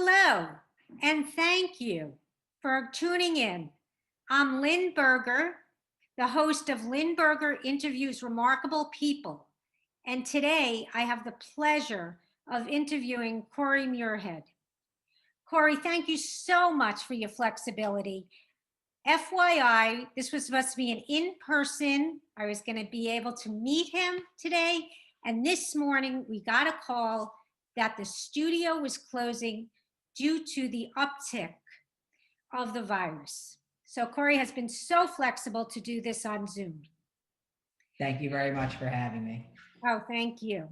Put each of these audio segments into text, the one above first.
Hello, and thank you for tuning in. I'm Lynn Berger, the host of Lynn Berger Interviews Remarkable People. And today I have the pleasure of interviewing Corey Muirhead. Corey, thank you so much for your flexibility. FYI, this was supposed to be an in-person. I was going to be able to meet him today. And this morning we got a call that the studio was closing due to the uptick of the virus. So Corey has been so flexible to do this on Zoom. Thank you very much for having me. Oh, thank you.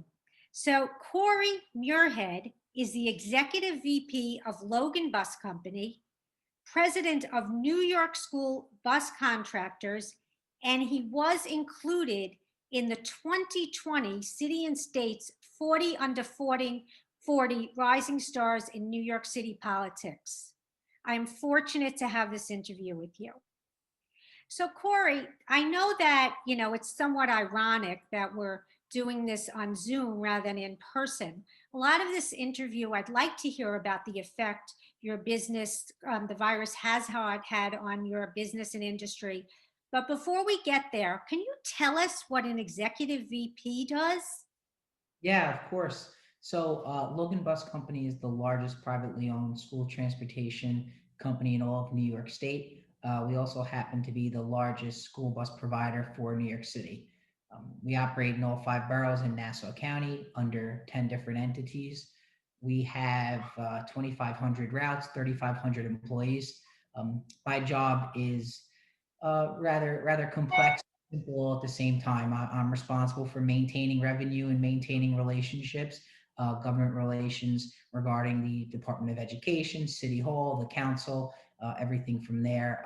So Corey Muirhead is the Executive VP of Logan Bus Company, President of New York School Bus Contractors, and he was included in the 2020 City and State's 40 Under 40 Rising Stars in New York City Politics. I'm fortunate to have this interview with you. So Corey, I know that, it's somewhat ironic that we're doing this on Zoom rather than in person. A lot of this interview, I'd like to hear about the effect your business, the virus has had on your business and industry. But before we get there, can you tell us what an executive VP does? Yeah, of course. So, Logan Bus Company is the largest privately owned school transportation company in all of New York State. We also happen to be the largest school bus provider for New York City. We operate in all five boroughs in Nassau County under 10 different entities. We have 2,500 routes, 3,500 employees. My job is rather complex, simple at the same time. I'm responsible for maintaining revenue and maintaining relationships, government relations regarding the Department of Education, City Hall, the council, everything from there.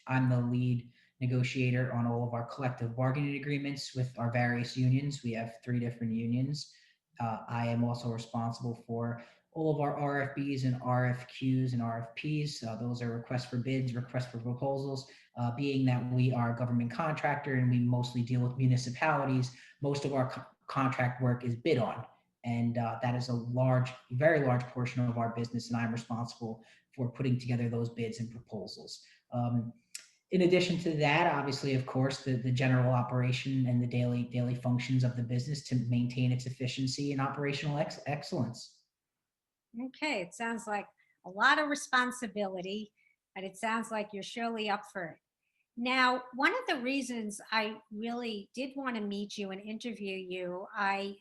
I'm the lead negotiator on all of our collective bargaining agreements with our various unions. We have three different unions. I am also responsible for all of our RFBs and RFQs and RFPs. Those are requests for bids, requests for proposals. Being that we are a government contractor and we mostly deal with municipalities, most of our contract work is bid on. And that is a very large portion of our business, and I'm responsible for putting together those bids and proposals. In addition to that, obviously, of course, the general operation and the daily functions of the business to maintain its efficiency and operational excellence. Okay, it sounds like a lot of responsibility, but it sounds like you're surely up for it. Now, one of the reasons I really did want to meet you and interview you, I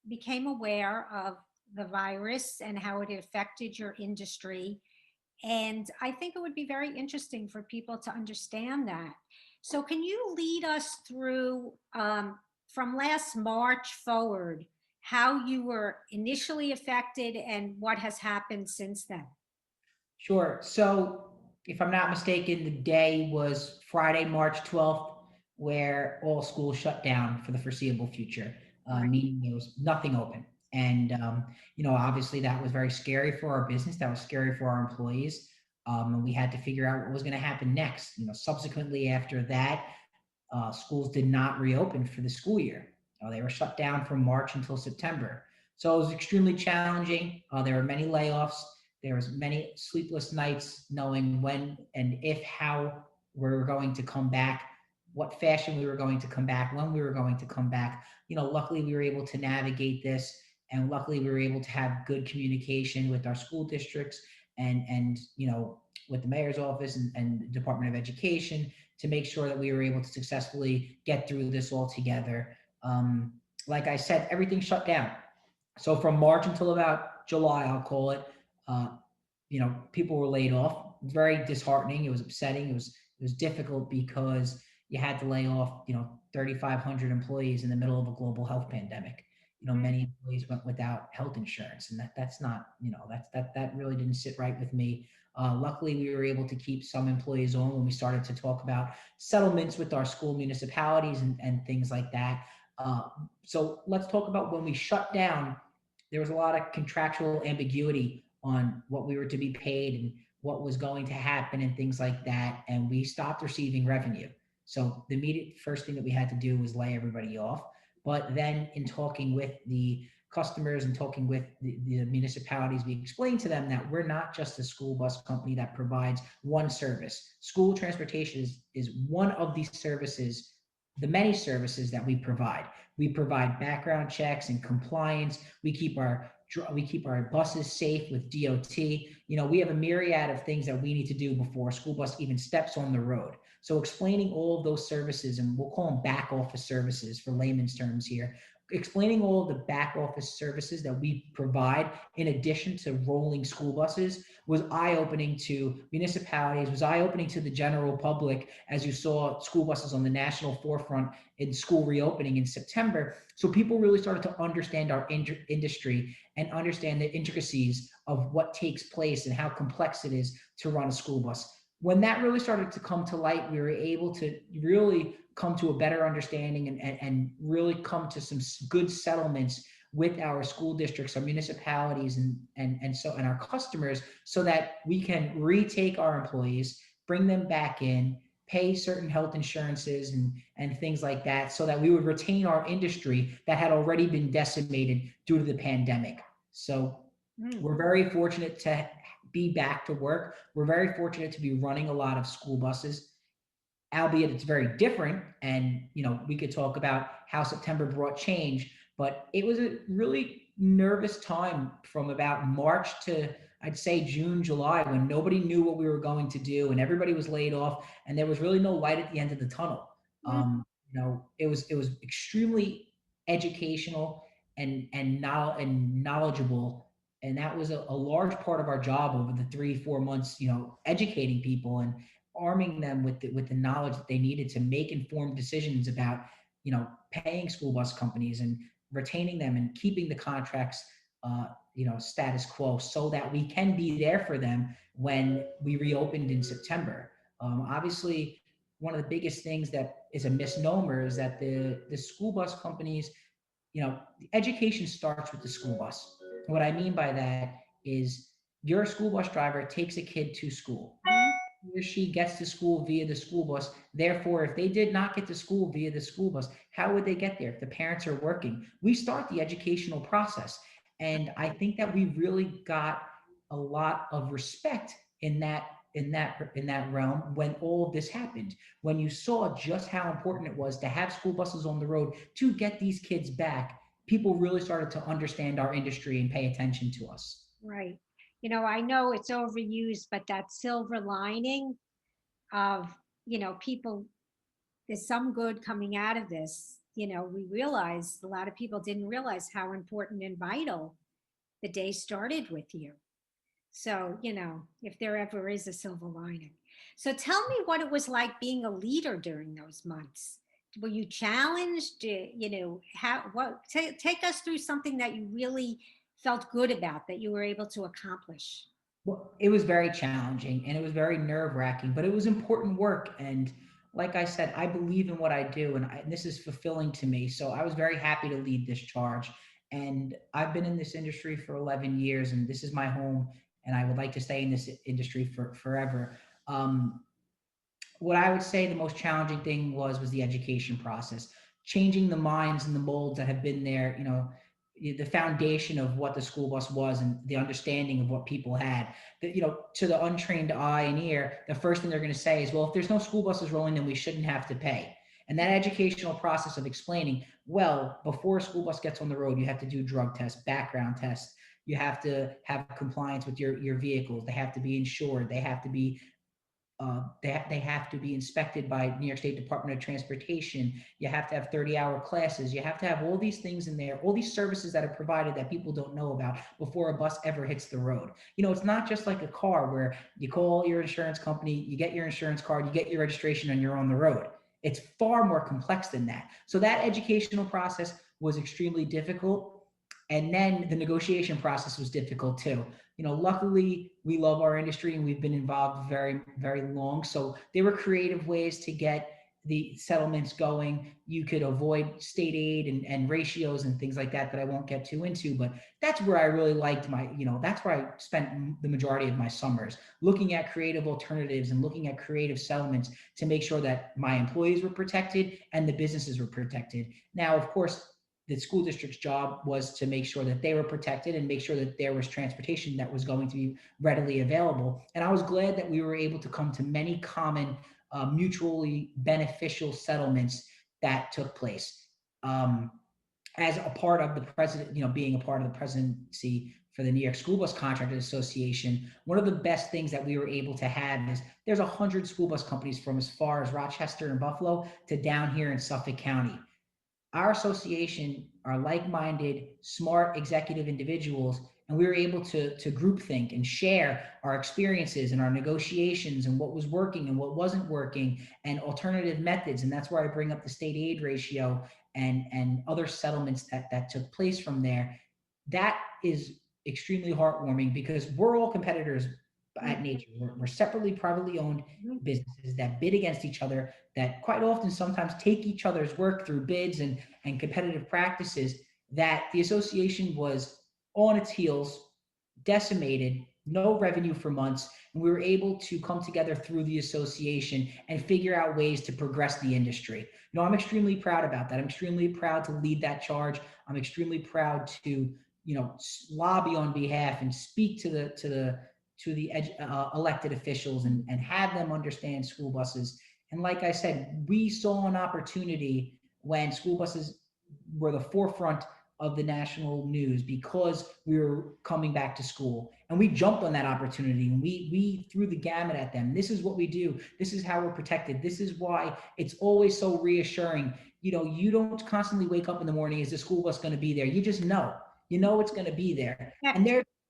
became aware of the virus and how it affected your industry. And I think it would be very interesting for people to understand that. So, can you lead us through from last March forward how you were initially affected and what has happened since then? Sure. So, if I'm not mistaken, the day was Friday, March 12th, where all schools shut down for the foreseeable future, Right. meaning there was nothing open. And, obviously that was very scary for our business. That was scary for our employees. And we had to figure out what was going to happen next. Subsequently after that, schools did not reopen for the school year. They were shut down from March until September. So it was extremely challenging. There were many layoffs. There was many sleepless nights knowing when and if how we were going to come back, what fashion we were going to come back, when we were going to come back. Luckily we were able to navigate this, and luckily we were able to have good communication with our school districts and with the mayor's office and Department of Education to make sure that we were able to successfully get through this all together. Like I said, everything shut down. So from March until about July, I'll call it, uh, people were laid off. It was very disheartening. It was upsetting. It was difficult because you had to lay off, 3,500 employees in the middle of a global health pandemic. Many employees went without health insurance, and that's not, that really didn't sit right with me. Luckily, we were able to keep some employees on when we started to talk about settlements with our school municipalities and things like that. So let's talk about when we shut down. There was a lot of contractual ambiguity on what we were to be paid and what was going to happen and things like that. And we stopped receiving revenue. So the immediate first thing that we had to do was lay everybody off. But then in talking with the customers and talking with the municipalities, we explained to them that we're not just a school bus company that provides one service. School transportation is one of these services, the many services that we provide. We provide background checks and compliance. We keep our buses safe with DOT. We have a myriad of things that we need to do before a school bus even steps on the road. So explaining all of those services, and we'll call them back office services for layman's terms here, explaining all of the back office services that we provide in addition to rolling school buses was eye-opening to municipalities, was eye-opening to the general public, as you saw school buses on the national forefront in school reopening in September. So people really started to understand our industry and understand the intricacies of what takes place and how complex it is to run a school bus. When that really started to come to light, we were able to really come to a better understanding and really come to some good settlements with our school districts, our municipalities, and our customers, so that we can retake our employees, bring them back in, pay certain health insurances and things like that, so that we would retain our industry that had already been decimated due to the pandemic. So we're very fortunate to be back to work. We're very fortunate to be running a lot of school buses, albeit it's very different. And, we could talk about how September brought change, but it was a really nervous time from about March to, I'd say, June, July, when nobody knew what we were going to do and everybody was laid off and there was really no light at the end of the tunnel. It was extremely educational and knowledgeable, and that was a large part of our job over the 3-4 months. Educating people and arming them with the knowledge that they needed to make informed decisions about paying school bus companies and retaining them and keeping the contracts status quo, so that we can be there for them when we reopened in September. Obviously, one of the biggest things that is a misnomer is that the school bus companies, education starts with the school bus. What I mean by that is, your school bus driver takes a kid to school. He or she gets to school via the school bus. Therefore, if they did not get to school via the school bus, how would they get there if the parents are working? We start the educational process. And I think that we really got a lot of respect in that realm when all of this happened. When you saw just how important it was to have school buses on the road to get these kids back, people really started to understand our industry and pay attention to us. Right. I know it's overused, but that silver lining of, people, there's some good coming out of this. We realize a lot of people didn't realize how important and vital the day started with you. So, if there ever is a silver lining. So tell me what it was like being a leader during those months. Were you challenged? Take us through something that you really felt good about that you were able to accomplish. Well, it was very challenging and it was very nerve wracking, but it was important work. And like I said, I believe in what I do, and this is fulfilling to me. So I was very happy to lead this charge. And I've been in this industry for 11 years, and this is my home, and I would like to stay in this industry for forever. Um, what I would say the most challenging thing was the education process, changing the minds and the molds that have been there. The foundation of what the school bus was and the understanding of what people had. That, to the untrained eye and ear, the first thing they're going to say is, well, if there's no school buses rolling, then we shouldn't have to pay. And that educational process of explaining, well, before a school bus gets on the road, you have to do drug tests, background tests. You have to have compliance with your vehicles. They have to be insured. They have to be inspected by New York State Department of Transportation. You have to have 30-hour classes. You have to have all these things in there, all these services that are provided that people don't know about before a bus ever hits the road. It's not just like a car where you call your insurance company, you get your insurance card, you get your registration, and you're on the road. It's far more complex than that. So that educational process was extremely difficult. And then the negotiation process was difficult too. Luckily we love our industry and we've been involved very, very long. So there were creative ways to get the settlements going. You could avoid state aid and ratios and things like that I won't get too into, but that's where I really liked that's where I spent the majority of my summers, looking at creative alternatives and looking at creative settlements to make sure that my employees were protected and the businesses were protected. Now, of course, the school district's job was to make sure that they were protected and make sure that there was transportation that was going to be readily available. And I was glad that we were able to come to many common, mutually beneficial settlements that took place. As a part of the president, being a part of the presidency for the New York School Bus Contractors Association, one of the best things that we were able to have is there's 100 school bus companies from as far as Rochester and Buffalo to down here in Suffolk County. Our association are like-minded, smart executive individuals, and we were able to group think and share our experiences and our negotiations and what was working and what wasn't working and alternative methods. And that's where I bring up the state aid ratio and other settlements that took place from there. That is extremely heartwarming because we're all competitors at nature. We're separately privately owned businesses that bid against each other, that quite often sometimes take each other's work through bids and competitive practices. That the association was on its heels, decimated, no revenue for months, and we were able to come together through the association and figure out ways to progress the industry. I'm extremely proud about that. I'm extremely proud to lead that charge. I'm extremely proud to, lobby on behalf and speak to the elected officials and have them understand school buses. And like I said, we saw an opportunity when school buses were the forefront of the national news because we were coming back to school, and we jumped on that opportunity and we threw the gamut at them. This is what we do. This is how we're protected. This is why it's always so reassuring. You don't constantly wake up in the morning, is the school bus going to be there? You just know it's going to be there. Yeah.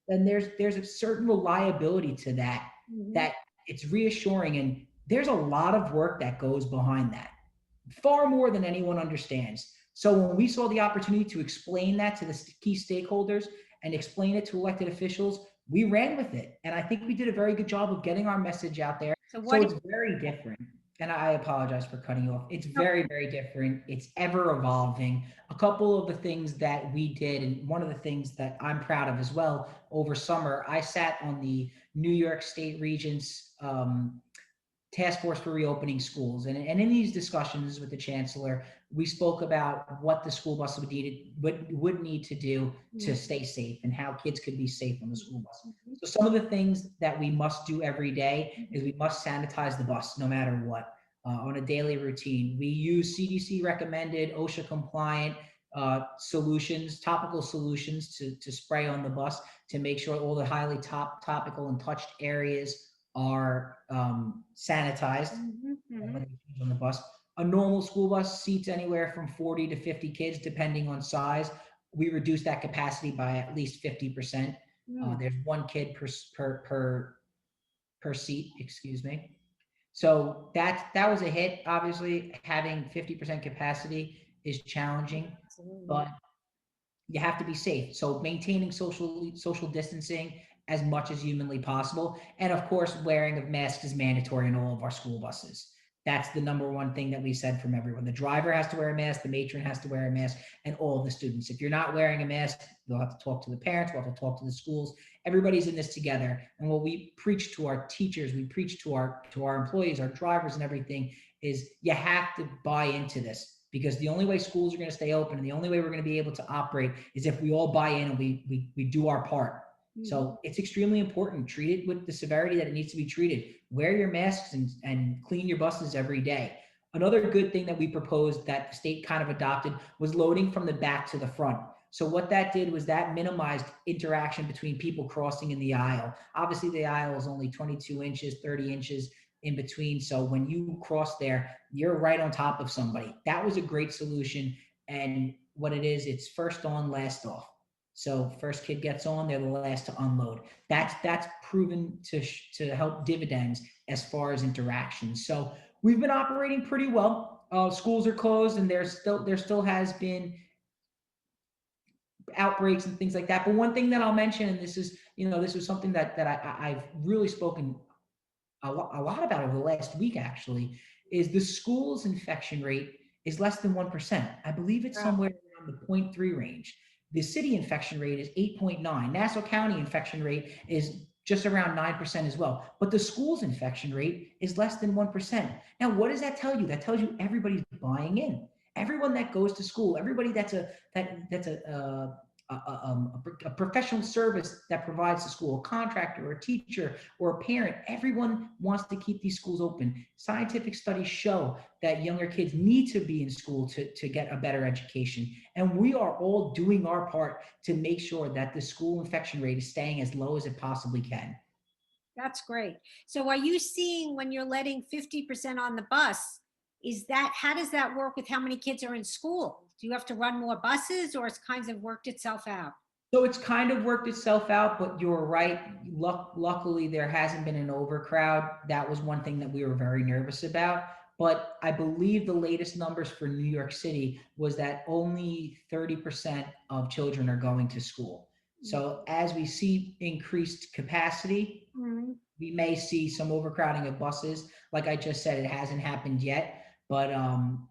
And there's a certain reliability to that, that it's reassuring. And there's a lot of work that goes behind that, far more than anyone understands. So when we saw the opportunity to explain that to the key stakeholders and explain it to elected officials, we ran with it. And I think we did a very good job of getting our message out there. So it's very different. And I apologize for cutting you off. It's very, very different. It's ever evolving. A couple of the things that we did, and one of the things that I'm proud of as well, over summer, I sat on the New York State Regents task force for reopening schools. And in these discussions with the chancellor, we spoke about what the school bus would need to do to stay safe and how kids could be safe on the school bus. So some of the things that we must do every day is we must sanitize the bus no matter what, on a daily routine. We use CDC recommended, OSHA compliant solutions, topical solutions to spray on the bus to make sure all the highly topical and touched areas are sanitized on the bus. A normal school bus seats anywhere from 40 to 50 kids, depending on size. We reduce that capacity by at least 50%. There's one kid per seat, excuse me. So that was a hit. Obviously, having 50% capacity is challenging, but you have to be safe. So maintaining social distancing as much as humanly possible. And of course, wearing of masks is mandatory in all of our school buses. That's the number one thing that we said from everyone. The driver has to wear a mask, the matron has to wear a mask, and all of the students. If you're not wearing a mask, we'll have to talk to the parents, we'll have to talk to the schools. Everybody's in this together. And what we preach to our teachers, we preach to our employees, our drivers and everything is you have to buy into this, because the only way schools are going to stay open and the only way we're going to be able to operate is if we all buy in and we do our part. So it's extremely important. Treat it with the severity that it needs to be treated. Wear your masks and clean your buses every day. Another good thing that we proposed that the state kind of adopted was loading from the back to the front. So what that did was that minimized interaction between people crossing in the aisle. Obviously, the aisle is only 22 inches, 30 inches in between. So when you cross there, you're right on top of somebody. That was a great solution. And what it is, it's first on, last off. So first kid gets on, they're the last to unload. That's proven to help dividends as far as interactions. So we've been operating pretty well. Schools are closed, and there still has been outbreaks and things like that. But one thing that I'll mention, and this is something that I've really spoken a lot about over the last week, actually, is the school's infection rate is less than 1%. I believe it's somewhere around the 0.3 range. The city infection rate is 8.9. Nassau County infection rate is just around 9% as well. But the school's infection rate is less than 1%. Now, what does that tell you? That tells you everybody's buying in. everyone that goes to school, everybody that's a professional service that provides the school, a contractor or a teacher or a parent, everyone wants to keep these schools open. Scientific studies show that younger kids need to be in school to get a better education. And we are all doing our part to make sure that the school infection rate is staying as low as it possibly can. That's great. So are you seeing when you're letting 50% on the bus, is that, how does that work with how many kids are in school? Do you have to run more buses or it's kind of worked itself out? So it's kind of worked itself out, but you're right. Luckily, there hasn't been an overcrowd. That was one thing that we were very nervous about. But I believe the latest numbers for New York City was that only 30% of children are going to school. So as we see increased capacity, Mhm. we may see some overcrowding of buses. Like I just said, it hasn't happened yet, but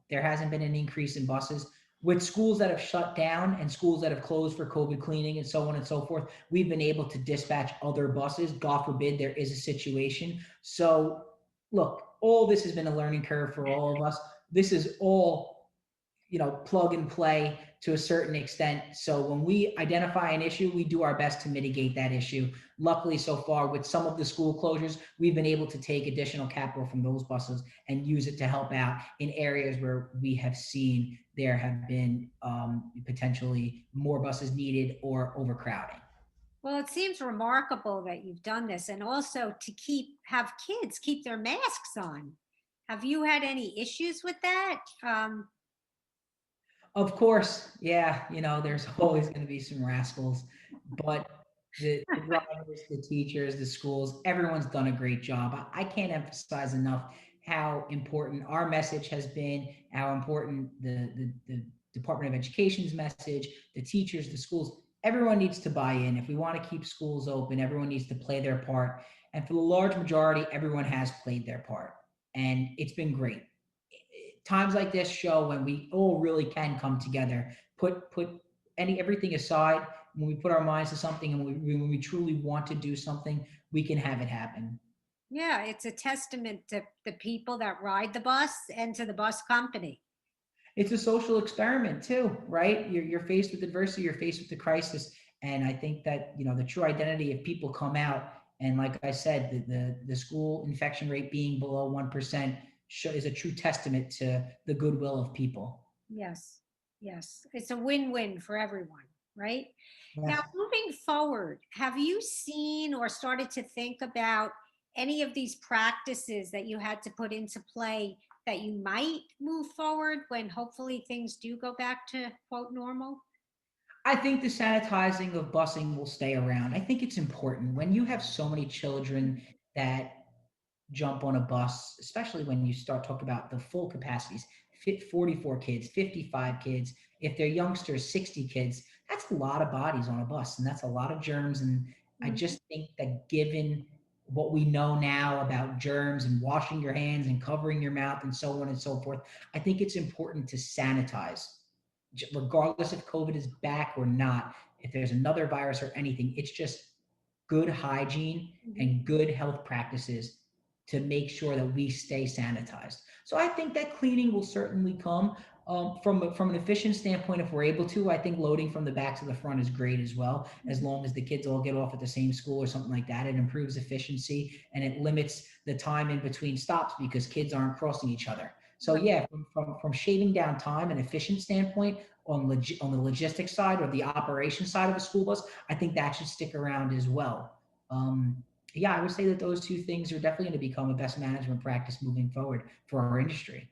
there hasn't been an increase in buses. With schools that have shut down and schools that have closed for COVID cleaning and so on and so forth, we've been able to dispatch other buses. God forbid there is a situation. So, look, all this has been a learning curve for all of us. This is all, plug and play to a certain extent. So when we identify an issue, we do our best to mitigate that issue. Luckily, so far, with some of the school closures, we've been able to take additional capital from those buses and use it to help out in areas where we have seen there have been potentially more buses needed or overcrowding. Well, it seems remarkable that you've done this and also to have kids keep their masks on. Have you had any issues with that? Of course, yeah, there's always going to be some rascals, but the drivers, the teachers, the schools, everyone's done a great job. I can't emphasize enough how important our message has been, how important the Department of Education's message, the teachers, the schools, everyone needs to buy in. If we want to keep schools open, everyone needs to play their part. And for the large majority, everyone has played their part. And it's been great. Times like this show when we all really can come together, put everything aside. When we put our minds to something and when we truly want to do something, we can have it happen. Yeah, it's a testament to the people that ride the bus and to the bus company. It's a social experiment too, right? You're faced with adversity, you're faced with the crisis, and I think that the true identity of people come out. And like I said, the school infection rate being below 1% is a true testament to the goodwill of people. Yes, yes. It's a win-win for everyone, right? Now, Yes. moving forward, have you seen or started to think about any of these practices that you had to put into play that you might move forward when hopefully things do go back to quote normal? I think the sanitizing of busing will stay around. I think it's important when you have so many children that jump on a bus, especially when you start talking about the full capacities, 44 kids, 55 kids. If they're youngsters, 60 kids, that's a lot of bodies on a bus and that's a lot of germs. And I Mhm. just think that given what we know now about germs and washing your hands and covering your mouth and so on and so forth, I think it's important to sanitize regardless if COVID is back or not. If there's another virus or anything, it's just good hygiene Mhm. and good health practices to make sure that we stay sanitized. So I think that cleaning will certainly come. From an efficient standpoint, if we're able to, I think loading from the back to the front is great as well. As long as the kids all get off at the same school or something like that, it improves efficiency and it limits the time in between stops because kids aren't crossing each other. So Right. yeah, from shaving down time and efficient standpoint on the logistics side or the operation side of a school bus, I think that should stick around as well. Yeah, I would say that those two things are definitely going to become a best management practice moving forward for our industry.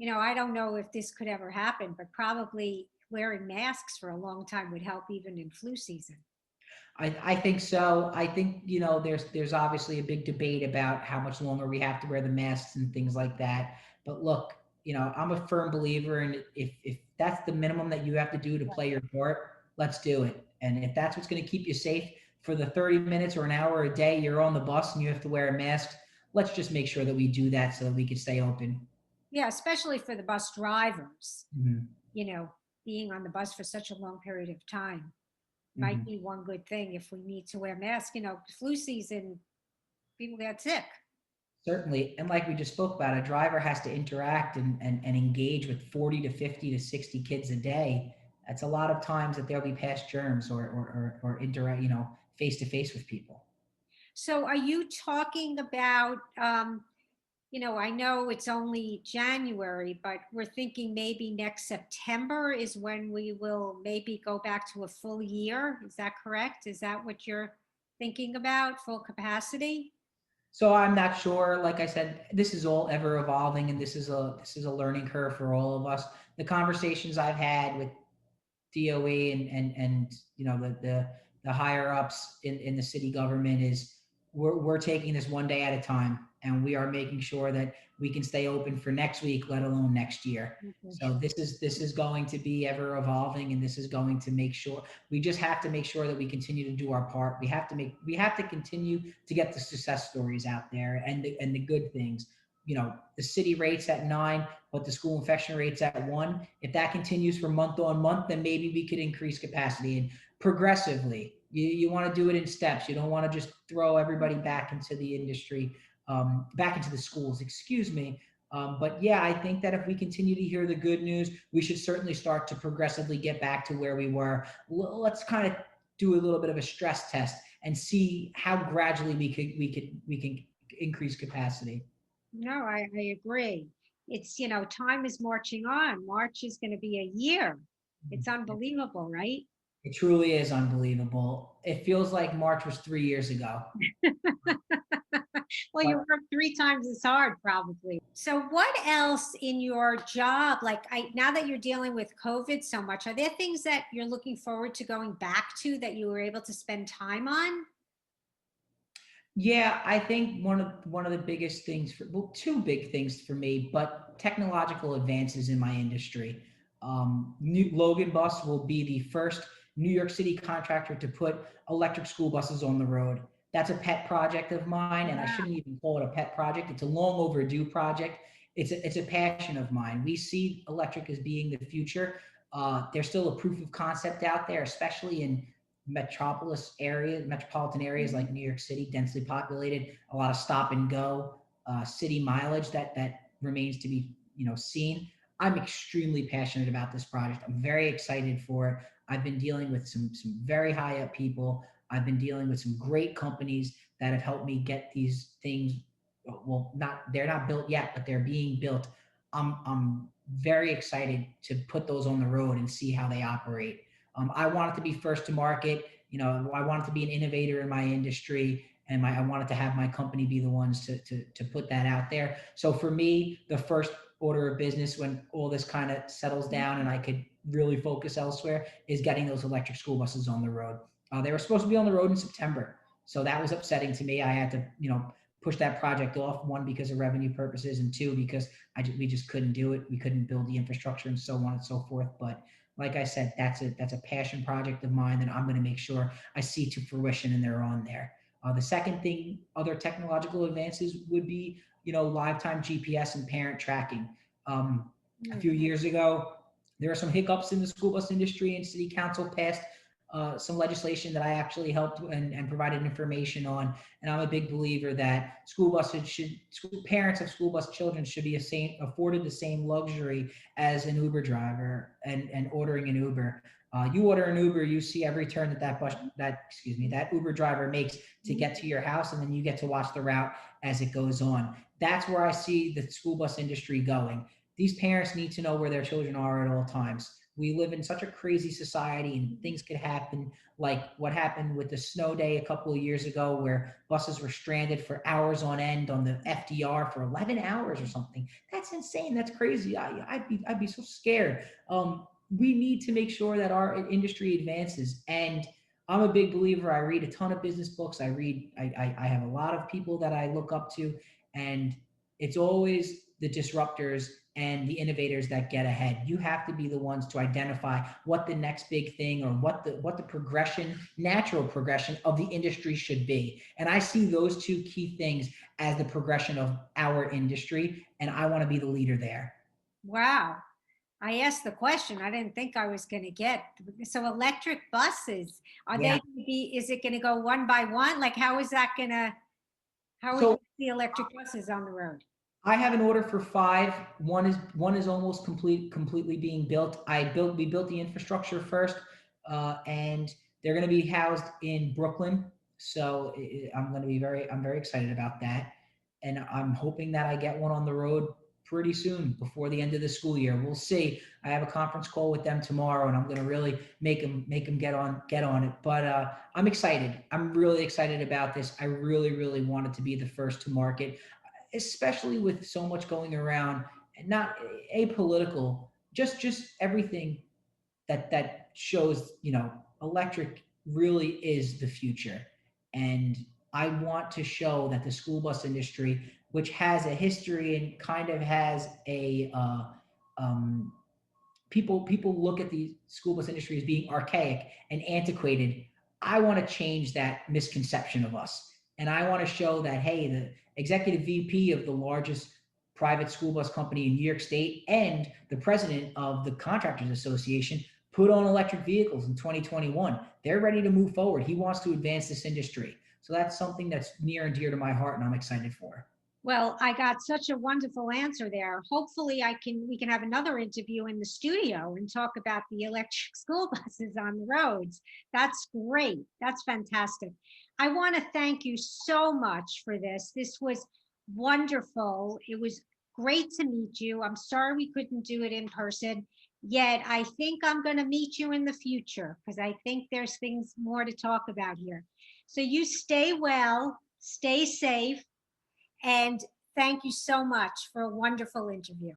I don't know if this could ever happen, but probably wearing masks for a long time would help even in flu season. I think so. I think there's obviously a big debate about how much longer we have to wear the masks and things like that. But look, I'm a firm believer in if that's the minimum that you have to do to play your part, let's do it. And if that's what's going to keep you safe for the 30 minutes or an hour a day you're on the bus and you have to wear a mask, let's just make sure that we do that so that we can stay open. Yeah, especially for the bus drivers, Hmm. you know, being on the bus for such a long period of time might Hmm. be one good thing if we need to wear masks. Flu season, people get sick. Certainly. And like we just spoke about, a driver has to interact and engage with 40 to 50 to 60 kids a day. That's a lot of times that they'll be past germs or interact, face to face with people. So are you talking about, I know it's only January, but we're thinking maybe next September is when we will maybe go back to a full year. Is that correct? Is that what you're thinking about, full capacity? So I'm not sure. Like I said, this is all ever evolving, and this is a learning curve for all of us. The conversations I've had with DOE and the higher ups in the city government is we're taking this one day at a time, and we are making sure that we can stay open for next week, let alone next year. So this is going to be ever evolving, and this is going to make sure we just have to make sure that we continue to do our part. We have to continue to get the success stories out there and the good things. The city rates at 9, but the school infection rates at 1. If that continues for month on month, then maybe we could increase capacity and progressively. You want to do it in steps. You don't want to just throw everybody back into the industry, back into the schools, excuse me. But yeah, I think that if we continue to hear the good news, we should certainly start to progressively get back to where we were. Let's kind of do a little bit of a stress test and see how gradually we can increase capacity. No, I agree. It's, time is marching on. March is going to be a year. It's unbelievable, right? It truly is unbelievable. It feels like March was 3 years ago. Well, you But work three times as hard, probably. So, what else in your job, like now that you're dealing with COVID so much, are there things that you're looking forward to going back to that you were able to spend time on? yeah, I think one of the biggest things well, two big things for me, but technological advances in my industry. Logan Bus will be the first New York City contractor to put electric school buses on the road. That's a pet project of mine, and I shouldn't even call it a pet project. It's a long overdue project. It's a passion of mine. We see electric as being the future. There's still a proof of concept out there, especially in metropolitan areas like New York City, densely populated, a lot of stop and go, city mileage that remains to be seen. I'm extremely passionate about this project. I'm very excited for it. I've been dealing with some very high up people. I've been dealing with some great companies that have helped me get these things. Well, not they're not built yet, but they're being built. I'm very excited to put those on the road and see how they operate. I wanted to be first to market. I wanted to be an innovator in my industry, and I wanted to have my company be the ones to put that out there. So for me, the first order of business when all this kind of settles down and I could really focus elsewhere is getting those electric school buses on the road. They were supposed to be on the road in September, so that was upsetting to me. I had to, push that project off, one because of revenue purposes, and two because we just couldn't do it. We couldn't build the infrastructure and so on and so forth. But like I said, that's a passion project of mine that I'm going to make sure I see to fruition and they're on there. The second thing, other technological advances would be, lifetime GPS and parent tracking. A few years ago, there are some hiccups in the school bus industry, and City Council passed some legislation that I actually helped and provided information on. And I'm a big believer that parents of school bus children should be afforded the same luxury as an Uber driver and ordering an Uber. You order an Uber, you see every turn that Uber driver makes to get to your house, and then you get to watch the route as it goes on. That's where I see the school bus industry going. These parents need to know where their children are at all times. We live in such a crazy society, and things could happen like what happened with the snow day a couple of years ago where buses were stranded for hours on end on the FDR for 11 hours or something. That's insane. That's crazy. I'd be so scared. We need to make sure that our industry advances. And I'm a big believer. I read a ton of business books. I have a lot of people that I look up to, and it's always the disruptors and the innovators that get ahead. You have to be the ones to identify what the next big thing or what the progression, natural progression of the industry should be. And I see those two key things as the progression of our industry, and I want to be the leader there. Wow. I asked the question. I didn't think I was going to get. So electric buses, are they Yeah. going to be, is it going to go one by one? Like, How are So the electric buses on the road? I have an order for 5. One is almost completely being built. We built the infrastructure first, and they're going to be housed in Brooklyn. So I'm very excited about that, and I'm hoping that I get one on the road pretty soon before the end of the school year. We'll see. I have a conference call with them tomorrow, and I'm going to really make them get on it. But I'm excited. I'm really excited about this. I really wanted to be the first to market, especially with so much going around, and not apolitical, just everything that shows, electric really is the future. And I want to show that the school bus industry, which has a history and kind of has a um, people look at the school bus industry as being archaic and antiquated. I want to change that misconception of us, and I want to show that, hey, the executive VP of the largest private school bus company in New York State and the president of the Contractors Association put on electric vehicles in 2021. They're ready to move forward. He wants to advance this industry. So that's something that's near and dear to my heart, and I'm excited for. Well, I got such a wonderful answer there. Hopefully we can have another interview in the studio and talk about the electric school buses on the roads. That's great. That's fantastic. I want to thank you so much for this. This was wonderful. It was great to meet you. I'm sorry we couldn't do it in person, yet I think I'm going to meet you in the future because I think there's things more to talk about here. So you stay well, stay safe, and thank you so much for a wonderful interview.